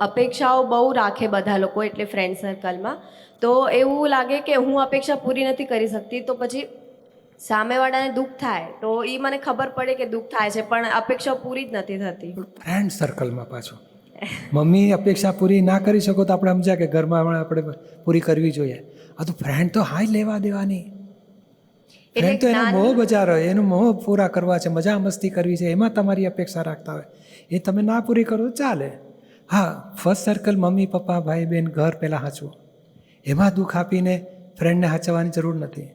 અપેક્ષાઓ બહુ રાખે બધા લોકો, એટલે ફ્રેન્ડ સર્કલમાં. તો એવું લાગે કે હું અપેક્ષા પૂરી નથી કરી શકતી, તો પછી સામેવાળાને દુઃખ થાય, તો એ મને ખબર પડે કે દુઃખ થાય છે, પણ અપેક્ષા પૂરી જ નથી થતી. ફ્રેન્ડ સર્કલમાં પાછું મમ્મી અપેક્ષા પૂરી ના કરી શકો તો આપણે સમજ્યા કે ઘરમાં આપણે પૂરી કરવી જોઈએ. આ તો ફ્રેન્ડ તો હાય લેવા દેવાની. ફ્રેન્ડ તો એનો મોહ બજાર હોય, એનું મોહ પૂરા કરવા છે, મજા મસ્તી કરવી છે, એમાં તમારી અપેક્ષા રાખતા હોય. એ તમે ના પૂરી કરો તો ચાલે. હા, ફર્સ્ટ સર્કલ મમ્મી પપ્પા ભાઈ બહેન ઘર પહેલાં હાચવું. એમાં દુઃખ આપીને ફ્રેન્ડને હાચવવાની જરૂર નથી.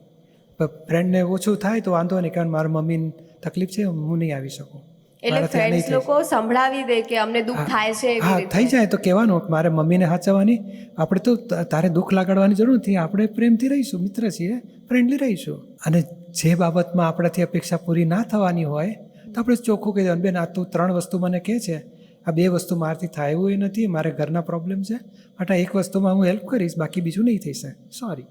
પણ ફ્રેન્ડને ઓછું થાય તો વાંધો નહીં, કારણ મારા મમ્મીને તકલીફ છે, હું નહીં આવી શકું. એટલે ફ્રેન્ડ્સ લોકો સંભળાવી દે કે અમને દુઃખ થાય છે. હા, થઈ જાય તો કહેવાનું મારે મમ્મીને હાચવવાની. આપણે તો તારે દુઃખ લગાડવાની જરૂર નથી, આપણે પ્રેમથી રહીશું, મિત્ર છીએ, ફ્રેન્ડલી રહીશું. અને જે બાબતમાં આપણાથી અપેક્ષા પૂરી ના થવાની હોય તો આપણે ચોખ્ખું કહી દેવાનું, બેન આ તું 3 વસ્તુ મને કહે છે, આ 2 વસ્તુ મારાથી થાય એવું એ નથી, મારે ઘરના પ્રોબ્લેમ છે, બટ આ 1 વસ્તુમાં હું હેલ્પ કરીશ, બાકી બીજું નહીં થઈ શકે, સોરી.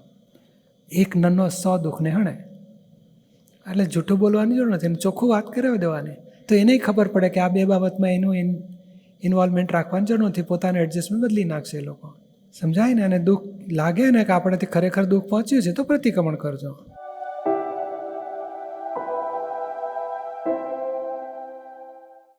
એક નન્નો 100 દુઃખને હણે. એટલે જૂઠું બોલવાની જરૂર નથી, ચોખ્ખું વાત કરાવી દેવાની. તો એને ખબર પડે કે આ 2 બાબતમાં એનું ઇન્વોલ્વમેન્ટ રાખવાની જરૂર નથી, પોતાનું એડજસ્ટમેન્ટ બદલી નાખશે એ લોકો. સમજાય ને? અને દુઃખ લાગે ને કે આપણેથી ખરેખર દુઃખ પહોંચ્યું છે તો પ્રતિક્રમણ કરજો.